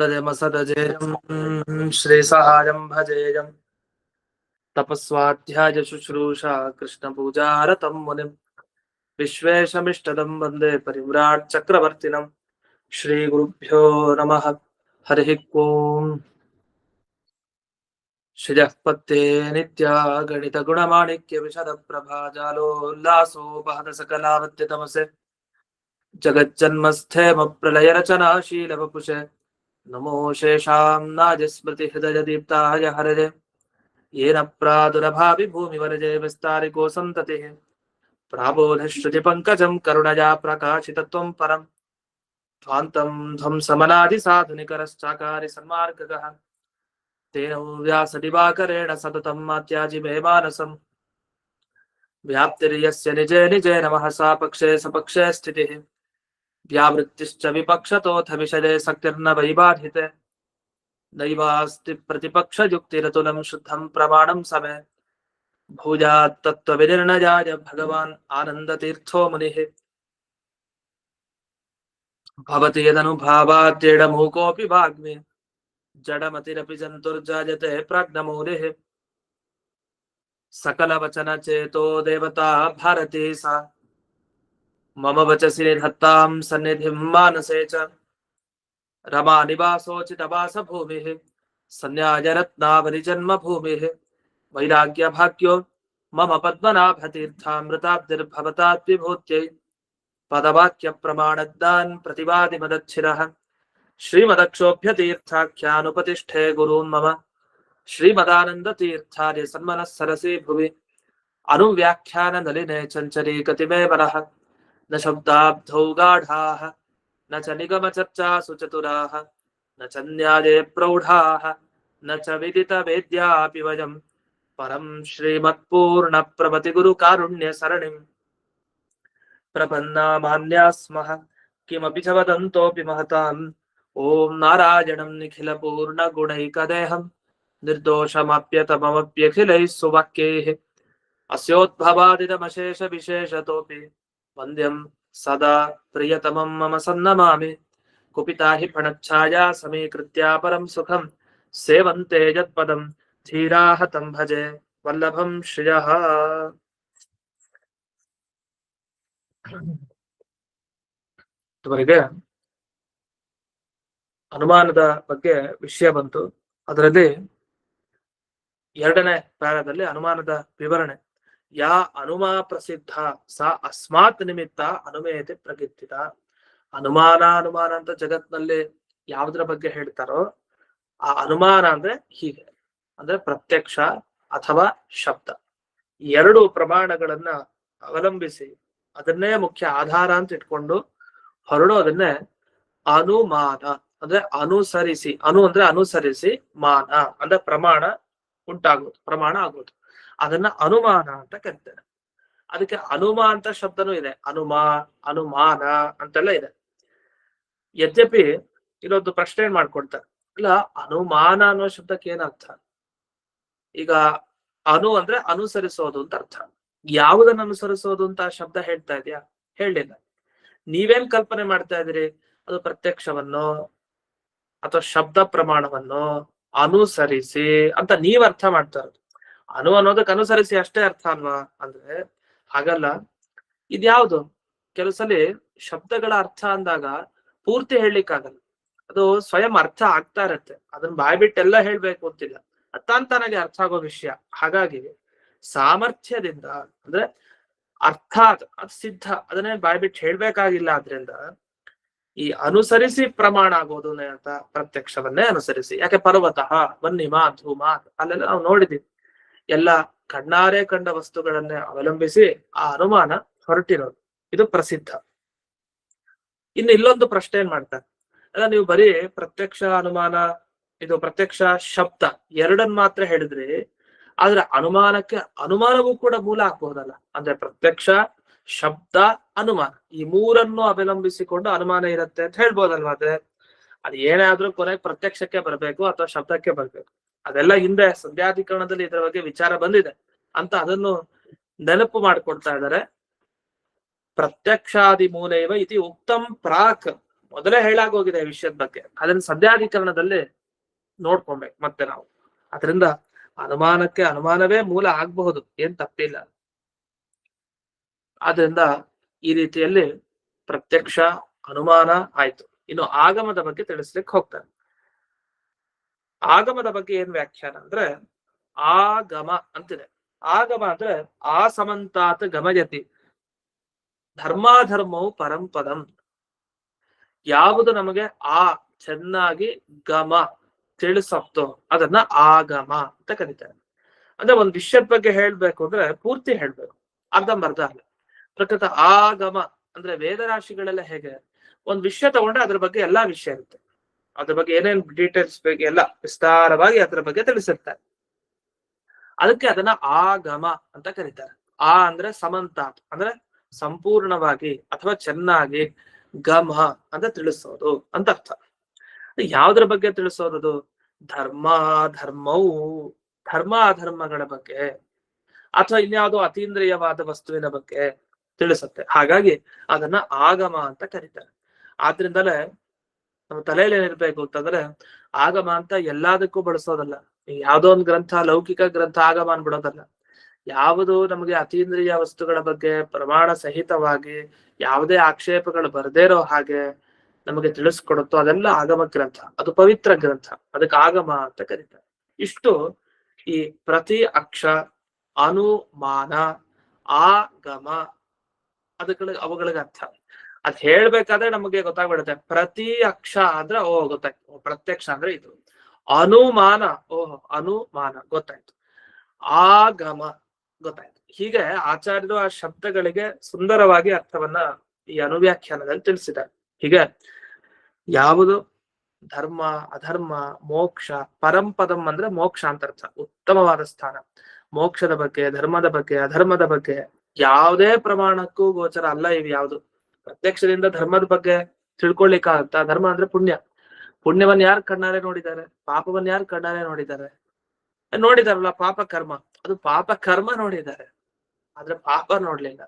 सदजेयं श्रीसहायं भजेयं तपस्वाध्याय शुश्रूषा कृष्णपूजारतं मुनिं विश्वेशमिष्टदं वन्दे परिव्राट् चक्रवर्तिनं श्रीगुरुभ्यो नमः। हरिः ओम्। श्रियः पत्ते नित्या गणितगुणमाणिक्यविशदप्रभाजालोल्लासोपहत सकलावत्यतमसे जगज्जन्मस्थेमप्रलयरचनाशीलवपुषे नमो शेषां नाजस्मृतिहृदयदीप्ताय हरजे येन प्रादुरभावि भूमिवरजे विस्तारिको सन्ततिः प्राबोधश्रुतिपङ्कजं करुणया प्रकाशितत्वं परं ध्वान्तं ध्वंसमनादिसाधुनिकरश्चाकारि सन्मार्गगः तेन व्यासदिवाकरेण सततं मात्याजि मे मानसं व्याप्तिर्यस्य निजे निजे नमः सा पक्षे सपक्षे स्थितिः व्यावृत्तिश्च विपक्षतोऽथ विषये शक्तिर्न वै बाधिते नैवास्ति प्रतिपक्षयुक्तिरतुलं शुद्धं प्रमाणं समे भूयात् तत्त्वविनिर्णयाय भगवान् आनन्दतीर्थो मुनिः भवति यदनुभावाद्येडमूकोऽपि वाग्मी जडमतिरपि जन्तुर्जायते प्राज्ञमौलिः सकलवचनचेतो देवता भारती सा मम वचसि निधत्तां सन्निधिं मानसे च रमानिवासोचितवासभूमिः सन्न्यायरत्नावलिजन्मभूमिः वैराग्यभाग्यो मम पद्मनाभतीर्थामृताब्धिर्भवताद्विभूत्यै पदवाक्यप्रमाणद्दान् प्रतिवादिमदच्छिरः श्रीमदक्षोभ्यतीर्थाख्यानुपतिष्ठे गुरून् मम श्रीमदानन्दतीर्थार्य सन्मनः सरसि भुवि अनुव्याख्याननलिने चञ्चरीकतिमे वरः न शब्दाब्धौ गाढाः न च निगमचर्चासु चतुराः न च न्याये प्रौढाः न च विदितवेद्यापि वयम् परं श्रीमत्पूर्णप्रभतिगुरुकारुण्यसरणिम् प्रपन्नामान्या स्मः किमपि च वदन्तोऽपि महताम् ॐ नारायणं निखिलपूर्णगुणैकदेहं निर्दोषमाप्यतममप्यखिलैः सुवाक्यैः अस्योद्भवादिदमशेषविशेषतोऽपि वन्द्यं सदा प्रियतमं मम सन्नमामि कुपिता हि फणच्छाया समीकृत्या परं सुखं सेवन्ते यत्पदं धीराः तं भजे वल्लभं श्रियः। ಇದುವರೆಗೆ ಅನುಮಾನದ ಬಗ್ಗೆ ವಿಷಯ ಬಂತು. ಅದರಲ್ಲಿ ಎರಡನೇ ಪ್ಯಾರಾದಲ್ಲಿ ಅನುಮಾನದ ವಿವರಣೆ. ಯಾ ಅನುಮಾ ಪ್ರಸಿದ್ಧ ಸಾ ಅಸ್ಮಾತ್ ನಿಮಿತ್ತ ಅನುಮೇತಿ ಪ್ರಕೀರ್ತಿತ. ಅನುಮಾನ ಅಂತ ಜಗತ್ನಲ್ಲಿ ಯಾವುದರ ಬಗ್ಗೆ ಹೇಳ್ತಾರೋ ಆ ಅನುಮಾನ ಅಂದ್ರೆ ಹೀಗೆ, ಅಂದ್ರೆ ಪ್ರತ್ಯಕ್ಷ ಅಥವಾ ಶಬ್ದ, ಎರಡು ಪ್ರಮಾಣಗಳನ್ನ ಅವಲಂಬಿಸಿ ಅದನ್ನೇ ಮುಖ್ಯ ಆಧಾರ ಅಂತ ಇಟ್ಕೊಂಡು ಹೊರಡೋದನ್ನೇ ಅನುಮಾನ ಅಂದ್ರೆ ಅನುಸರಿಸಿ. ಅಂದ್ರೆ ಅನುಸರಿಸಿ, ಮಾನ ಅಂದ್ರೆ ಪ್ರಮಾಣ ಉಂಟಾಗೋದು, ಪ್ರಮಾಣ ಆಗೋದು, ಅದನ್ನ ಅನುಮಾನ ಅಂತ ಕರೀತಾರೆ. ಅದಕ್ಕೆ ಅನುಮಾ ಅಂತ ಶಬ್ದನೂ ಇದೆ, ಅನುಮಾನ ಅಂತೆಲ್ಲ ಇದೆ. ಯದ್ಯಪಿ ಇಲ್ಲೊಂದು ಪ್ರಶ್ನೆ ಮಾಡ್ಕೊಡ್ತಾರೆ, ಇಲ್ಲ ಅನುಮಾನ ಅನ್ನೋ ಶಬ್ದಕ್ಕೆ ಏನರ್ಥ? ಈಗ ಅಂದ್ರೆ ಅನುಸರಿಸೋದು ಅಂತ ಅರ್ಥ. ಯಾವುದನ್ನ ಅನುಸರಿಸೋದು ಅಂತ ಶಬ್ದ ಹೇಳ್ತಾ ಇದೆಯಾ? ಹೇಳಿಲ್ಲ. ನೀವೇನ್ ಕಲ್ಪನೆ ಮಾಡ್ತಾ ಇದೀರಿ? ಅದು ಪ್ರತ್ಯಕ್ಷವನ್ನೋ ಅಥವಾ ಶಬ್ದ ಪ್ರಮಾಣವನ್ನು ಅನುಸರಿಸಿ ಅಂತ ನೀವ್ ಅರ್ಥ ಮಾಡ್ತಾ ಇರೋದು. ಅನ್ನೋದಕ್ಕೆ ಅನುಸರಿಸಿ ಅಷ್ಟೇ ಅರ್ಥ ಅಲ್ವಾ ಅಂದ್ರೆ ಹಾಗಲ್ಲ. ಇದ್ಯಾವುದು ಕೆಲವು ಸಲ ಶಬ್ದಗಳ ಅರ್ಥ ಅಂದಾಗ ಪೂರ್ತಿ ಹೇಳಲಿಕ್ಕಾಗಲ್ಲ, ಅದು ಸ್ವಯಂ ಅರ್ಥ ಆಗ್ತಾ ಇರತ್ತೆ. ಅದನ್ನ ಬಾಯ್ಬಿಟ್ಟೆಲ್ಲ ಹೇಳ್ಬೇಕು ಅಂತಿಲ್ಲ, ತಾನಾಗೆ ಅರ್ಥ ಆಗೋ ವಿಷಯ. ಹಾಗಾಗಿ ಸಾಮರ್ಥ್ಯದಿಂದ ಅಂದ್ರೆ ಅರ್ಥಾತ್ ಅದು ಸಿದ್ಧ, ಅದನ್ನೇ ಬಾಯ್ಬಿಟ್ಟು ಹೇಳ್ಬೇಕಾಗಿಲ್ಲ. ಆದ್ರಿಂದ ಈ ಅನುಸರಿಸಿ ಪ್ರಮಾಣ ಆಗೋದು ಅಂತ ಪ್ರತ್ಯಕ್ಷವನ್ನೇ ಅನುಸರಿಸಿ. ಯಾಕೆ ಪರ್ವತಃ ವನ್ನಿಮಾ ಧೂಮಾತ್ ಅಲ್ಲೆಲ್ಲ ನಾವು ನೋಡಿದೀವಿ. ಎಲ್ಲ ಕಣ್ಣಾರೆ ಕಂಡ ವಸ್ತುಗಳನ್ನೇ ಅವಲಂಬಿಸಿ ಆ ಅನುಮಾನ ಹೊರಟಿರೋದು, ಇದು ಪ್ರಸಿದ್ಧ. ಇನ್ನು ಇಲ್ಲೊಂದು ಪ್ರಶ್ನೆ ಏನ್ ಮಾಡ್ತಾರೆ, ಅಲ್ಲ ನೀವು ಬರೀ ಪ್ರತ್ಯಕ್ಷ ಅನುಮಾನ, ಇದು ಪ್ರತ್ಯಕ್ಷ ಶಬ್ದ ಎರಡನ್ ಮಾತ್ರ ಹೇಳಿದ್ರಿ, ಆದ್ರೆ ಅನುಮಾನವೂ ಕೂಡ ಮೂಲ ಹಾಕ್ಬಹುದಲ್ಲ. ಅಂದ್ರೆ ಪ್ರತ್ಯಕ್ಷ ಶಬ್ದ ಅನುಮಾನ ಈ ಮೂರನ್ನು ಅವಲಂಬಿಸಿಕೊಂಡು ಅನುಮಾನ ಇರುತ್ತೆ ಅಂತ ಹೇಳ್ಬೋದಲ್ವಾ? ಅದು ಏನೇ ಆದ್ರೂ ಕೊನೆಗೆ ಪ್ರತ್ಯಕ್ಷಕ್ಕೆ ಬರ್ಬೇಕು ಅಥವಾ ಶಬ್ದಕ್ಕೆ ಬರ್ಬೇಕು. ಅದೆಲ್ಲ ಹಿಂದೆ ಸಂಧ್ಯಾಧಿಕರಣದಲ್ಲಿ ಇದರ ಬಗ್ಗೆ ವಿಚಾರ ಬಂದಿದೆ ಅಂತ ಅದನ್ನು ನೆನಪು ಮಾಡಿಕೊಡ್ತಾ ಇದ್ದಾರೆ. ಪ್ರತ್ಯಕ್ಷಾದಿ ಮೂಲೇವ ಇತಿ ಉಕ್ತಂ ಪ್ರಾಕ್ ಮೊದಲೇ ಹೇಳಾಗೋಗಿದೆ ವಿಷಯದ ಬಗ್ಗೆ, ಅದನ್ನ ಸದ್ಯಾಧಿಕರಣದಲ್ಲಿ ನೋಡ್ಕೊಬೇಕು ಮತ್ತೆ ನಾವು. ಅದರಿಂದ ಅನುಮಾನಕ್ಕೆ ಅನುಮಾನವೇ ಮೂಲ ಆಗ್ಬಹುದು, ಏನ್ ತಪ್ಪಿಲ್ಲ. ಆದ್ರಿಂದ ಈ ರೀತಿಯಲ್ಲಿ ಪ್ರತ್ಯಕ್ಷ ಅನುಮಾನ ಆಯ್ತು. ಇನ್ನು ಆಗಮದ ಬಗ್ಗೆ ತಿಳಿಸ್ಲಿಕ್ಕೆ ಹೋಗ್ತಾರೆ. ಆಗಮದ ಬಗ್ಗೆ ಏನ್ ವ್ಯಾಖ್ಯಾನ ಅಂದ್ರೆ, ಆಗಮ ಅಂತಿದೆ. ಆಗಮ ಅಂದ್ರೆ ಆ ಸಮಂತಾತ್ ಗಮಯತಿ ಧರ್ಮಾಧರ್ಮವು ಪರಂಪದಂ. ಯಾವುದು ನಮಗೆ ಆ ಚೆನ್ನಾಗಿ ಗಮ ತಿಳಿಸಪ್ತೋ ಅದನ್ನ ಆಗಮ ಅಂತ ಕರೀತಾರೆ. ಅಂದ್ರೆ ಒಂದ್ ವಿಷಯದ ಬಗ್ಗೆ ಹೇಳ್ಬೇಕು ಅಂದ್ರೆ ಪೂರ್ತಿ ಹೇಳ್ಬೇಕು, ಅರ್ಧಂಬರ್ಧ ಅಲ್ಲ. ಪ್ರಕೃತ ಆಗಮ ಅಂದ್ರೆ ವೇದರಾಶಿಗಳೆಲ್ಲ ಹೇಗೆ ಒಂದ್ ವಿಷಯ ತಗೊಂಡ್ರೆ ಅದ್ರ ಬಗ್ಗೆ ಎಲ್ಲಾ ವಿಷಯ ಇರುತ್ತೆ, ಅದ್ರ ಬಗ್ಗೆ ಏನೇನ್ ಡೀಟೇಲ್ಸ್ ಬೇಕು ಎಲ್ಲ ವಿಸ್ತಾರವಾಗಿ ಅದ್ರ ಬಗ್ಗೆ ತಿಳಿಸಿರ್ತಾರೆ. ಅದಕ್ಕೆ ಅದನ್ನ ಆಗಮ ಅಂತ ಕರೀತಾರೆ. ಆ ಅಂದ್ರೆ ಸಮಂತ ಅಂದ್ರೆ ಸಂಪೂರ್ಣವಾಗಿ ಅಥವಾ ಚೆನ್ನಾಗಿ, ಗಮ ಅಂದ್ರೆ ತಿಳಿಸೋದು ಅಂತ ಅರ್ಥ. ಯಾವ್ದ್ರ ಬಗ್ಗೆ ತಿಳಿಸೋದು? ಧರ್ಮ ಧರ್ಮವು, ಧರ್ಮ ಅಧರ್ಮಗಳ ಬಗ್ಗೆ ಅಥವಾ ಇನ್ಯಾವುದೋ ಅತೀಂದ್ರಿಯವಾದ ವಸ್ತುವಿನ ಬಗ್ಗೆ ತಿಳಿಸುತ್ತೆ. ಹಾಗಾಗಿ ಅದನ್ನ ಆಗಮ ಅಂತ ಕರೀತಾರೆ. ಆದ್ರಿಂದಲೇ ನಮ್ಮ ತಲೆಯಲ್ಲಿ ಏನಿರ್ಬೇಕು ಅಂತಂದ್ರೆ, ಆಗಮ ಅಂತ ಎಲ್ಲದಕ್ಕೂ ಬಳಸೋದಲ್ಲ. ಯಾವ್ದೋ ಒಂದು ಗ್ರಂಥ, ಲೌಕಿಕ ಗ್ರಂಥ ಆಗಮ ಅನ್ಬಿಡೋದಲ್ಲ. ಯಾವುದು ನಮಗೆ ಅತೀಂದ್ರಿಯ ವಸ್ತುಗಳ ಬಗ್ಗೆ ಪ್ರಮಾಣ ಸಹಿತವಾಗಿ ಯಾವುದೇ ಆಕ್ಷೇಪಗಳು ಬರದೇ ಇರೋ ಹಾಗೆ ನಮಗೆ ತಿಳಿಸ್ಕೊಡುತ್ತೋ ಅದೆಲ್ಲ ಆಗಮ ಗ್ರಂಥ, ಅದು ಪವಿತ್ರ ಗ್ರಂಥ, ಅದಕ್ಕೆ ಆಗಮ ಅಂತ ಕರೀತಾರೆ. ಇಷ್ಟು ಈ ಪ್ರತಿ ಅಕ್ಷ, ಅನುಮಾನ, ಆಗಮ ಅವುಗಳಿಗೆ ಅರ್ಥ. ಅದ್ ಹೇಳ್ಬೇಕಾದ್ರೆ ನಮಗೆ ಗೊತ್ತಾಗ್ಬಿಡುತ್ತೆ. ಪ್ರತಿ ಅಕ್ಷ ಅಂದ್ರೆ ಗೊತ್ತಾಯ್ತು, ಪ್ರತ್ಯಕ್ಷ ಅಂದ್ರೆ ಇದು. ಅನುಮಾನ, ಅನುಮಾನ ಗೊತ್ತಾಯ್ತು. ಆಗಮ ಗೊತ್ತಾಯ್ತು. ಹೀಗೆ ಆಚಾರ್ಯರು ಆ ಶಬ್ದಗಳಿಗೆ ಸುಂದರವಾಗಿ ಅರ್ಥವನ್ನ ಈ ಅನುವ್ಯಾಖ್ಯಾನದಲ್ಲಿ ತಿಳಿಸಿದ್ದಾರೆ. ಹೀಗೆ ಯಾವುದು ಧರ್ಮ ಅಧರ್ಮ ಮೋಕ್ಷ, ಪರಂಪದಂ ಅಂದ್ರೆ ಮೋಕ್ಷ ಅಂತ ಅರ್ಥ, ಉತ್ತಮವಾದ ಸ್ಥಾನ. ಮೋಕ್ಷದ ಬಗ್ಗೆ, ಧರ್ಮದ ಬಗ್ಗೆ, ಅಧರ್ಮದ ಬಗ್ಗೆ ಯಾವುದೇ ಪ್ರಮಾಣಕ್ಕೂ ಗೋಚರ ಅಲ್ಲ ಇವು ಯಾವುದು. ಪ್ರತ್ಯಕ್ಷದಿಂದ ಧರ್ಮದ ಬಗ್ಗೆ ತಿಳ್ಕೊಳ್ಳಿಕ್ಕಾಗತ್ತ? ಧರ್ಮ ಅಂದ್ರೆ ಪುಣ್ಯ. ಪುಣ್ಯವನ್ನ ಯಾರು ಕಣ್ಣಾರೆ ನೋಡಿದ್ದಾರೆ? ಪಾಪವನ್ನ ಯಾರು ಕಣ್ಣಾರೆ ನೋಡಿದ್ದಾರೆ? ನೋಡಿದಾರಲ್ಲ ಪಾಪ ಕರ್ಮ, ಅದು ಪಾಪ ಕರ್ಮ ನೋಡಿದ್ದಾರೆ, ಆದ್ರೆ ಪಾಪ ನೋಡ್ಲಿಲ್ಲ.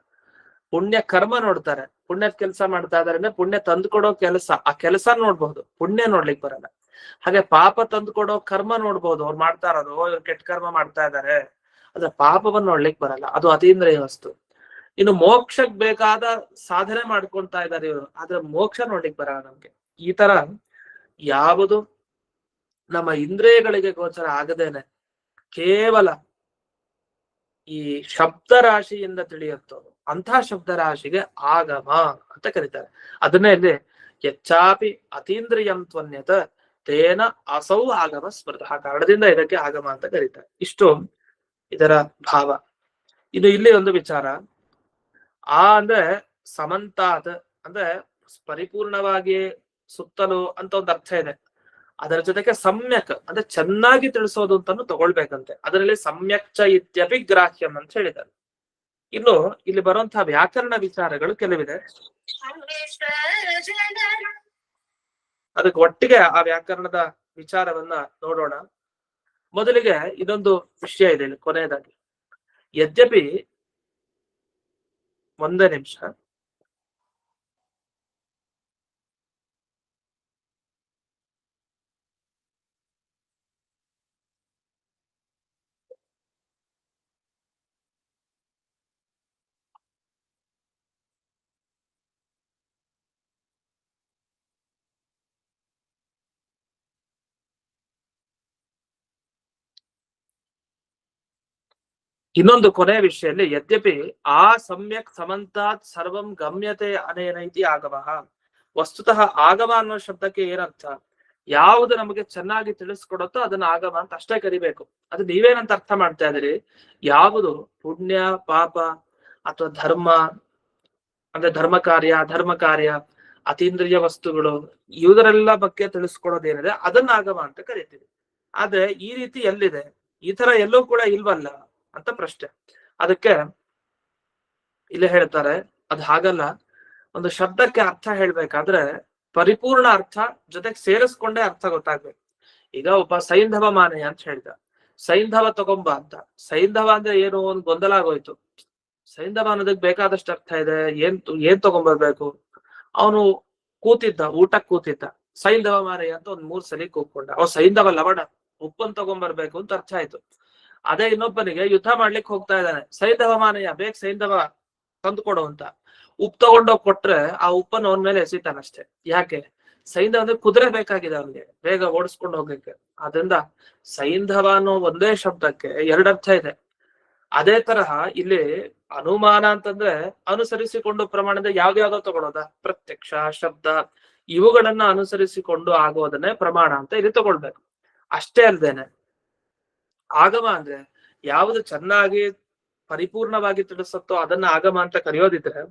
ಪುಣ್ಯ ಕರ್ಮ ನೋಡ್ತಾರೆ, ಪುಣ್ಯದ ಕೆಲಸ ಮಾಡ್ತಾ ಇದಾರೆ ಅಂದ್ರೆ ಪುಣ್ಯ ತಂದುಕೊಡೋ ಕೆಲಸ, ಆ ಕೆಲಸ ನೋಡ್ಬಹುದು, ಪುಣ್ಯ ನೋಡ್ಲಿಕ್ ಬರಲ್ಲ. ಹಾಗೆ ಪಾಪ ತಂದುಕೊಡೋ ಕರ್ಮ ನೋಡ್ಬಹುದು, ಅವ್ರು ಮಾಡ್ತಾ ಇರೋದು ಇವ್ರು ಕೆಟ್ಟ ಕರ್ಮ ಮಾಡ್ತಾ ಇದಾರೆ, ಆದ್ರೆ ಪಾಪವನ್ನ ನೋಡ್ಲಿಕ್ ಬರಲ್ಲ, ಅದು ಅತೀಂದ್ರಿಯ ವಸ್ತು. ಇನ್ನು ಮೋಕ್ಷಕ್ ಬೇಕಾದ ಸಾಧನೆ ಮಾಡ್ಕೊಂತಾ ಇದಾರೆ ಇವರು, ಆದ್ರೆ ಮೋಕ್ಷ ನೋಡ್ಲಿಕ್ ಬರಲ್ಲ ನಮ್ಗೆ. ಈ ತರ ಯಾವುದು ನಮ್ಮ ಇಂದ್ರಿಯಗಳಿಗೆ ಗೋಚರ ಆಗದೇನೆ ಕೇವಲ ಈ ಶಬ್ದ ರಾಶಿಯಿಂದ ತಿಳಿಯುತ್ತೋ ಅಂತಹ ಶಬ್ದ ರಾಶಿಗೆ ಆಗಮ ಅಂತ ಕರೀತಾರೆ. ಅದನ್ನೇ ಇಲ್ಲಿ ಹೆಚ್ಚಾಪಿ ಅತೀಂದ್ರಿಯಂ ತ್ವನ್ಯತ ತೇನ ಅಸೌ ಆಗಮ ಸ್ಮೃತ, ಆ ಕಾರಣದಿಂದ ಇದಕ್ಕೆ ಆಗಮ ಅಂತ ಕರೀತಾರೆ. ಇಷ್ಟು ಇದರ ಭಾವ. ಇದು ಇಲ್ಲಿ ಒಂದು ವಿಚಾರ. ಅಂದ್ರೆ ಸಮಂತಾತ್ ಅಂದ್ರೆ ಪರಿಪೂರ್ಣವಾಗಿ ಸುತ್ತಲೂ ಅಂತ ಒಂದು ಅರ್ಥ ಇದೆ. ಅದರ ಜೊತೆಗೆ ಸಮ್ಯಕ್ ಅಂದ್ರೆ ಚೆನ್ನಾಗಿ ತಿಳಿಸೋದು ಅಂತಾನು ತಗೊಳ್ಬೇಕಂತೆ. ಅದರಲ್ಲಿ ಸಮ್ಯಕ್ ಚ ಇತ್ಯಪಿ ಗ್ರಾಹ್ಯಂ ಅಂತ ಹೇಳಿದ್ದಾರೆ. ಇನ್ನು ಇಲ್ಲಿ ಬರುವಂತಹ ವ್ಯಾಕರಣ ವಿಚಾರಗಳು ಕೆಲವಿದೆ, ಅದಕ್ಕೆ ಒಟ್ಟಿಗೆ ಆ ವ್ಯಾಕರಣದ ವಿಚಾರವನ್ನ ನೋಡೋಣ. ಮೊದಲಿಗೆ ಇದೊಂದು ವಿಷಯ ಇದೆ ಇಲ್ಲಿ ಕೊನೆಯದಾಗಿ. ಯದ್ಯಪಿ ಒಂದೇ ನಿಮಿಷ, ಇನ್ನೊಂದು ಕೊನೆಯ ವಿಷಯದಲ್ಲಿ ಯದ್ಯಪಿ ಆ ಸಮ್ಯಕ್ ಸಮಂತಾತ್ ಸರ್ವಂ ಗಮ್ಯತೆ ಅನೇನ ಇತಿ ಆಗಮ. ವಸ್ತುತಃ ಆಗಮ ಅನ್ನೋ ಶಬ್ದಕ್ಕೆ ಏನರ್ಥ? ಯಾವುದು ನಮಗೆ ಚೆನ್ನಾಗಿ ತಿಳಿಸ್ಕೊಡುತ್ತೋ ಅದನ್ನ ಆಗಮ ಅಂತ ಅಷ್ಟೇ ಕರಿಬೇಕು. ಅದು ನೀವೇನಂತ ಅರ್ಥ ಮಾಡ್ತಾ ಇದ್ದೀರಿ? ಯಾವುದು ಪುಣ್ಯ ಪಾಪ ಅಥವಾ ಧರ್ಮ ಅಂದ್ರೆ ಧರ್ಮ ಕಾರ್ಯ ಧರ್ಮ ಕಾರ್ಯ ಅತೀಂದ್ರಿಯ ವಸ್ತುಗಳು ಇವುದರೆಲ್ಲ ಬಗ್ಗೆ ತಿಳಿಸ್ಕೊಡೋದೇನಿದೆ ಅದನ್ನ ಆಗಮ ಅಂತ ಕರಿತೀವಿ. ಆದ್ರೆ ಈ ರೀತಿ ಎಲ್ಲಿದೆ? ಈ ತರ ಎಲ್ಲೂ ಕೂಡ ಇಲ್ವಲ್ಲ ಅಂತ ಪ್ರಶ್ನೆ. ಅದಕ್ಕೆ ಇಲ್ಲಿ ಹೇಳ್ತಾರೆ, ಅದು ಹಾಗಲ್ಲ. ಒಂದು ಶಬ್ದಕ್ಕೆ ಅರ್ಥ ಹೇಳ್ಬೇಕಾದ್ರೆ ಪರಿಪೂರ್ಣ ಅರ್ಥ ಜೊತೆಗೆ ಸೇರಿಸ್ಕೊಂಡೇ ಅರ್ಥ ಗೊತ್ತಾಗ್ಬೇಕು. ಈಗ ಒಬ್ಬ ಸೈಂಧವ ಮಾನೆಯ ಅಂತ ಹೇಳಿದ, ಸೈಂಧವ ತಗೊಂಬ ಅಂತ. ಸೈಂಧವ ಅಂದ್ರೆ ಏನು ಒಂದು ಗೊಂದಲ ಆಗೋಯ್ತು. ಸೈಂಧವ ಅನ್ನೋದಕ್ಕೆ ಬೇಕಾದಷ್ಟು ಅರ್ಥ ಇದೆ, ಏನ್ ತಗೊಂಡ್ಬರ್ಬೇಕು? ಅವನು ಕೂತಿದ್ದ, ಊಟಕ್ಕೆ ಕೂತಿದ್ದ. ಸೈಂಧವ ಮಾರಯ್ಯ ಅಂತ ಒಂದ್ 3 ಸಲ ಕೂಗ್ಕೊಂಡ. ಸೈಂಧವ ಲವಣ, ಉಪ್ಪನ್ ತಗೊಂಡ್ಬರ್ಬೇಕು ಅಂತ ಅರ್ಥ ಆಯ್ತು. ಅದೇ ಇನ್ನೊಬ್ಬನಿಗೆ ಯುದ್ಧ ಮಾಡ್ಲಿಕ್ಕೆ ಹೋಗ್ತಾ ಇದ್ದಾನೆ. ಸೈಂಧವ ಮಾರಯ್ಯ, ಬೇಗ ಸೈಂಧವ ತಂದು ಕೊಡು ಅಂತ. ಉಪ್ಪು ತಗೊಂಡೋಗ್ ಕೊಟ್ರೆ ಆ ಉಪ್ಪನ್ನು ಅವನ ಮೇಲೆ ಎಸಿತಾನಷ್ಟೇ. ಯಾಕೆ? ಸೈಂಧವ ಅಂದ್ರೆ ಕುದುರೆ ಬೇಕಾಗಿದೆ ಅವನಿಗೆ, ಬೇಗ ಓಡಿಸ್ಕೊಂಡು ಹೋಗ್ಲಿಕ್ಕೆ. ಆದ್ರಿಂದ ಸೈಂಧವ ಅನ್ನೋ ಒಂದೇ ಶಬ್ದಕ್ಕೆ 2 ಅರ್ಥ ಇದೆ. ಅದೇ ತರಹ ಇಲ್ಲಿ ಅನುಮಾನ ಅಂತಂದ್ರೆ ಅನುಸರಿಸಿಕೊಂಡು ಪ್ರಮಾಣದ ಯಾವ್ದ್ಯಾವ್ದೋ ತಗೊಳ್ಳೋದ, ಪ್ರತ್ಯಕ್ಷ, ಶಬ್ದ, ಇವುಗಳನ್ನ ಅನುಸರಿಸಿಕೊಂಡು ಆಗೋದನ್ನೇ ಪ್ರಮಾಣ ಅಂತ ಇಲ್ಲಿ ತಗೊಳ್ಬೇಕು. ಅಷ್ಟೇ ಅಲ್ದೇನೆ ಆಗಮ ಅಂದ್ರೆ ಯಾವುದು ಚೆನ್ನಾಗಿ ಪರಿಪೂರ್ಣವಾಗಿ ತಿಳಿಸುತ್ತೋ ಅದನ್ನ ಆಗಮ ಅಂತ ಕರೆಯೋದಿದ್ರೆ